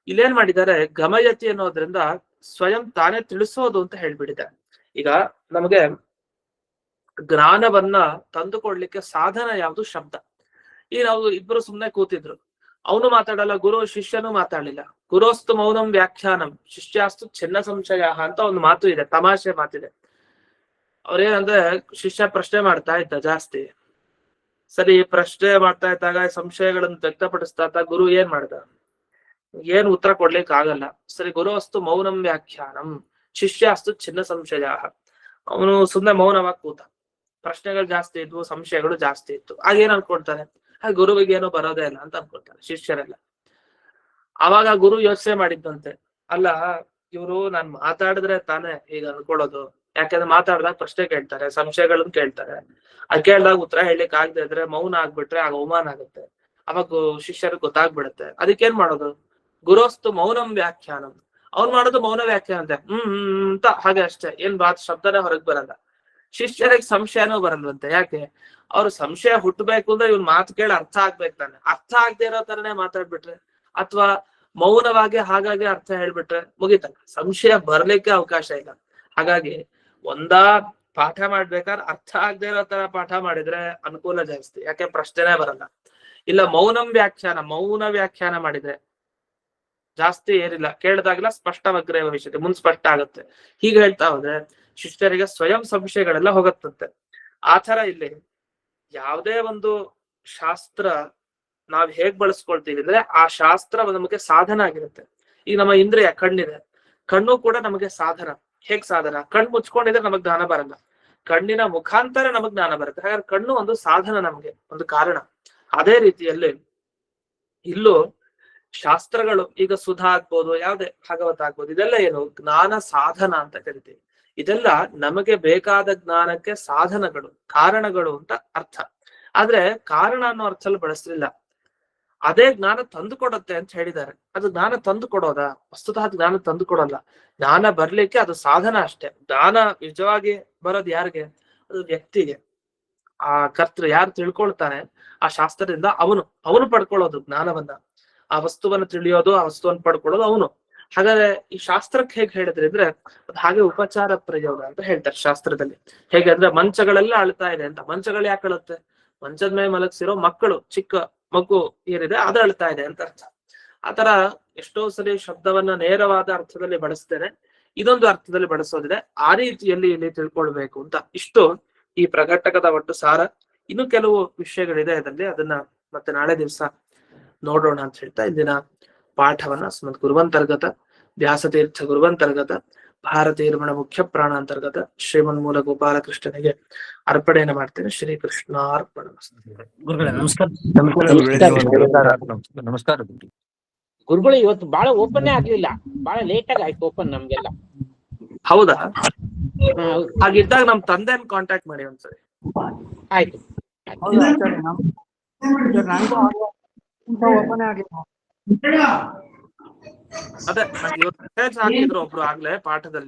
ಇಲ್ಲೇನ್ ಮಾಡಿದ್ದಾರೆ? ಗಮಯತಿ ಅನ್ನೋದ್ರಿಂದ ಸ್ವಯಂ ತಾನೇ ತಿಳಿಸೋದು ಅಂತ ಹೇಳ್ಬಿಟ್ಟಿದೆ. ಈಗ ನಮಗೆ ಜ್ಞಾನವನ್ನ ತಂದುಕೊಡ್ಲಿಕ್ಕೆ ಸಾಧನ ಯಾವುದು? ಶಬ್ದ. ಈಗ ನಾವು ಇಬ್ರು ಸುಮ್ನೆ ಕೂತಿದ್ರು, ಅವನು ಮಾತಾಡಲ್ಲ, ಗುರು ಶಿಷ್ಯನು ಮಾತಾಡ್ಲಿಲ್ಲ. ಗುರೋಸ್ತು ಮೌನಂ ವ್ಯಾಖ್ಯಾನಂ ಶಿಷ್ಯಾಸ್ತು ಚಿನ್ನ ಸಂಶಯ ಅಂತ ಒಂದು ಮಾತು ಇದೆ, ತಮಾಷೆ ಮಾತಿದೆ. ಅವ್ರೇನಂದ್ರೆ ಶಿಷ್ಯ ಪ್ರಶ್ನೆ ಮಾಡ್ತಾ ಇದ್ದ ಜಾಸ್ತಿ. ಸರಿ, ಪ್ರಶ್ನೆ ಮಾಡ್ತಾ ಇದ್ದಾಗ ಸಂಶಯಗಳನ್ನು ವ್ಯಕ್ತಪಡಿಸ್ತಾ ಇದ್ದ ಗುರು ಏನ್ ಮಾಡ್ದ? ಏನ್ ಉತ್ತರ ಕೊಡ್ಲಿಕ್ಕೆ ಆಗಲ್ಲ. ಸರಿ, ಗುರುವಸ್ತು ಮೌನಂ ವ್ಯಾಖ್ಯಾನಂ ಶಿಷ್ಯಾಸ್ತು ಚಿನ್ನ ಸಂಶಯ. ಅವನು ಸುಮ್ನೆ ಮೌನವಾಗಿ ಕೂತ. ಪ್ರಶ್ನೆಗಳು ಜಾಸ್ತಿ ಇದ್ವು, ಸಂಶಯಗಳು ಜಾಸ್ತಿ ಇತ್ತು. ಆಗೇನ್ ಅನ್ಕೊಳ್ತಾನೆ? ಗುರುವಿಗೆ ಏನೋ ಬರೋದೇ ಇಲ್ಲ ಅಂತ ಅನ್ಕೊಳ್ತಾರೆ ಶಿಷ್ಯರೆಲ್ಲ. ಅವಾಗ ಗುರು ಯೋಚನೆ ಮಾಡಿದ್ದಂತೆ, ಅಲ್ಲ ಇವ್ರು ನಾನ್ ಮಾತಾಡಿದ್ರೆ ತಾನೇ ಈಗ ಅನ್ಕೊಳ್ಳೋದು. ಯಾಕಂದ್ರೆ ಮಾತಾಡಿದಾಗ ಪ್ರಶ್ನೆ ಕೇಳ್ತಾರೆ, ಸಂಶಯಗಳನ್ನ ಕೇಳ್ತಾರೆ. ಅದ್ ಕೇಳ್ದಾಗ ಉತ್ತರ ಹೇಳಲಿಕ್ಕೆ ಆಗದೆ ಇದ್ರೆ ಮೌನ ಆಗ್ಬಿಟ್ರೆ ಆಗ ಅವಮಾನ ಆಗುತ್ತೆ. ಅವಾಗ ಶಿಷ್ಯರಿಗೆ ಗೊತ್ತಾಗ್ಬಿಡುತ್ತೆ. ಅದಕ್ಕೇನ್ ಮಾಡೋದು? ಗುರೋಸ್ತು ಮೌನಂ ವ್ಯಾಖ್ಯಾನಂ. ಅವ್ನ್ ಮಾಡೋದು ಮೌನ ವ್ಯಾಖ್ಯಾನ ಅಂತೆ. ಅಂತ ಹಾಗೆ ಅಷ್ಟೇ, ಏನ್ ಶಬ್ದನೇ ಹೊರಗ್ ಬರಲ್ಲ. ಶಿಷ್ಯರಿಗೆ ಸಂಶಯನೂ ಬರಲ್ವಂತೆ. ಯಾಕೆ? ಅವ್ರು ಸಂಶಯ ಹುಟ್ಟಬೇಕು ಅಂದ್ರೆ ಇವ್ನ ಮಾತು ಕೇಳಿ ಅರ್ಥ ಆಗ್ಬೇಕು ತಾನೆ. ಅರ್ಥ ಆಗದೆ ಇರೋ ತರನೇ ಮಾತಾಡ್ಬಿಟ್ರೆ ಅಥವಾ ಮೌನವಾಗಿ ಹಾಗಾಗಿ ಅರ್ಥ ಹೇಳ್ಬಿಟ್ರೆ ಮುಗಿತಲ್ಲ, ಸಂಶಯ ಬರ್ಲಿಕ್ಕೆ ಅವಕಾಶ ಇಲ್ಲ. ಹಾಗಾಗಿ ಒಂದಾ ಪಾಠ ಮಾಡ್ಬೇಕಾದ್ರೆ ಅರ್ಥ ಆಗದೆ ಇರೋ ತರ ಪಾಠ ಮಾಡಿದ್ರೆ ಅನುಕೂಲ ಜಾಸ್ತಿ, ಯಾಕೆ ಪ್ರಶ್ನೆನೇ ಬರಲ್ಲ. ಇಲ್ಲ ಮೌನ ವ್ಯಾಖ್ಯಾನ ಮಾಡಿದ್ರೆ ಜಾಸ್ತಿ ಏನಿಲ್ಲ, ಕೇಳಿದಾಗಲ ಸ್ಪಷ್ಟವಗ್ರೇ ಭವಿಷ್ಯತೆ, ಮುಂದ್ ಸ್ಪಷ್ಟ ಆಗುತ್ತೆ. ಹೀಗೆ ಹೇಳ್ತಾ ಹೋದ್ರೆ ಶಿಷ್ಯರಿಗೆ ಸ್ವಯಂ ಸಂಶಯಗಳೆಲ್ಲ ಹೋಗತ್ತಂತೆ. ಆತರ ಇಲ್ಲಿ ಯಾವುದೇ ಒಂದು ಶಾಸ್ತ್ರ ನಾವ್ ಹೇಗ್ ಬಳಸ್ಕೊಳ್ತೀವಿ ಅಂದ್ರೆ ಆ ಶಾಸ್ತ್ರ ನಮಗೆ ಸಾಧನ ಆಗಿರುತ್ತೆ. ಈಗ ನಮ್ಮ ಇಂದ್ರಿಯ ಕಣ್ಣಿದೆ, ಕಣ್ಣು ಕೂಡ ನಮಗೆ ಸಾಧನ. ಹೇಗ್ ಸಾಧನ? ಕಣ್ಣು ಮುಚ್ಕೊಂಡಿದ್ರೆ ನಮಗ್ ಜ್ಞಾನ ಬರಲ್ಲ, ಕಣ್ಣಿನ ಮುಖಾಂತರ ನಮಗ್ ಜ್ಞಾನ ಬರುತ್ತೆ. ಹಾಗಾದ್ರೆ ಕಣ್ಣು ಒಂದು ಸಾಧನ, ನಮಗೆ ಒಂದು ಕಾರಣ. ಅದೇ ರೀತಿಯಲ್ಲಿ ಇಲ್ಲೂ ಶಾಸ್ತ್ರಗಳು, ಈಗ ಸುಧಾ ಆಗ್ಬೋದು, ಯಾವ್ದೇ ಭಾಗವತ ಆಗ್ಬೋದು, ಇದೆಲ್ಲ ಏನು ಜ್ಞಾನ ಸಾಧನ ಅಂತ ಕರಿತೀವಿ. ಇದೆಲ್ಲ ನಮಗೆ ಬೇಕಾದ ಜ್ಞಾನಕ್ಕೆ ಸಾಧನಗಳು, ಕಾರಣಗಳು ಅಂತ ಅರ್ಥ. ಆದ್ರೆ ಕಾರಣ ಅನ್ನೋ ಅರ್ಥದಲ್ಲಿ ಬಳಸಲಿಲ್ಲ. ಅದೇ ಜ್ಞಾನ ತಂದು ಕೊಡುತ್ತೆ ಅಂತ ಹೇಳಿದ್ದಾರೆ. ಅದು ಜ್ಞಾನ ತಂದು ಕೊಡೋದಾ? ವಸ್ತುತಃ ಜ್ಞಾನ ತಂದು ಕೊಡಲ್ಲ. ಜ್ಞಾನ ಬರ್ಲಿಕ್ಕೆ ಅದು ಸಾಧನ ಅಷ್ಟೇ. ಜ್ಞಾನ ನಿಜವಾಗಿ ಬರೋದು ಯಾರಿಗೆ? ಅದು ವ್ಯಕ್ತಿಗೆ. ಆ ಕರ್ತೃ ಯಾರು ತಿಳ್ಕೊಳ್ತಾನೆ ಆ ಶಾಸ್ತ್ರದಿಂದ ಅವನು ಪಡ್ಕೊಳ್ಳೋದು ಜ್ಞಾನವನ್ನ. ಆ ವಸ್ತುವನ್ನ ತಿಳಿಯೋದು, ಆ ವಸ್ತುವನ್ನ ಪಡ್ಕೊಳ್ಳೋದು ಅವನು. ಹಾಗಾದ್ರೆ ಈ ಶಾಸ್ತ್ರಕ್ಕೆ ಹೇಗೆ ಹೇಳಿದ್ರಿ ಅಂದ್ರೆ ಅದು ಹಾಗೆ ಉಪಚಾರ ಪ್ರಯೋಗ ಅಂತ ಹೇಳ್ತಾರೆ ಶಾಸ್ತ್ರದಲ್ಲಿ. ಹೇಗೆ ಅಂದ್ರೆ ಮಂಚಗಳೆಲ್ಲ ಅಳ್ತಾ ಇದೆ ಅಂತ. ಮಂಚಗಳು ಯಾಕೆ ಅಳುತ್ತೆ? ಮಂಚದ ಮೇಲೆ ಮಲಗಿಸಿರೋ ಮಕ್ಕಳು, ಚಿಕ್ಕ ಮಗು ಏನಿದೆ ಅದು ಅಳ್ತಾ ಇದೆ ಅಂತ ಅರ್ಥ. ಆತರ ಎಷ್ಟೋ ಸರಿ ಶಬ್ದವನ್ನ ನೇರವಾದ ಅರ್ಥದಲ್ಲಿ ಬಳಸ್ತೇನೆ, ಇದೊಂದು ಅರ್ಥದಲ್ಲಿ ಬಳಸೋದಿದೆ. ಆ ರೀತಿಯಲ್ಲಿ ಇಲ್ಲಿ ತಿಳ್ಕೊಳ್ಬೇಕು ಅಂತ. ಇಷ್ಟು ಈ ಪ್ರಕಟಕದ ಒಟ್ಟು ಸಾರ. ಇನ್ನು ಕೆಲವು ವಿಷಯಗಳಿದೆ ಇದರಲ್ಲಿ, ಅದನ್ನ ಮತ್ತೆ ನಾಳೆ ದಿವಸ ನೋಡೋಣ ಅಂತ ಹೇಳ್ತಾ ಇಂದಿನ ಪಾಠವನ್ನ ಸ್ಮತ್ ಗುರುವಂತರ್ಗತ ವ್ಯಾಸತೀರ್ಥ ಗುರುವಂತರ್ಗತ ಭಾರತೀರ್ಮಣ ಮುಖ್ಯ ಪ್ರಾಣಾಂತರ್ಗತ ಶ್ರೀಮನ್ಮೂಲ ಗೋಪಾಲಕೃಷ್ಣನಿಗೆ ಅರ್ಪಣೆಯನ್ನು ಮಾಡ್ತೇನೆ. ಶ್ರೀಕೃಷ್ಣಾರ್ಪಣ. ನಮಸ್ಕಾರ ಗುರುಗಳು. ಇವತ್ತು ಬಹಳ ಓಪನ್ ಆಗ್ಲಿಲ್ಲ, ಬಹಳ ಲೇಟ್ ಆಗಿ ಆಯ್ತು ಓಪನ್ ನಮ್ಗೆಲ್ಲ. ಹೌದಾ? ಹಾಗಿದ್ದಾಗ ನಮ್ ತಂದೆನ ಕಾಂಟ್ಯಾಕ್ಟ್ ಮಾಡಿ ಒಂದ್ಸರಿ. ಆಯ್ತು. ಅದೇ ಇವತ್ತು ಹಾಕಿದ್ರು ಒಬ್ರು ಆಗ್ಲೇ ಪಾಠದಲ್ಲಿ.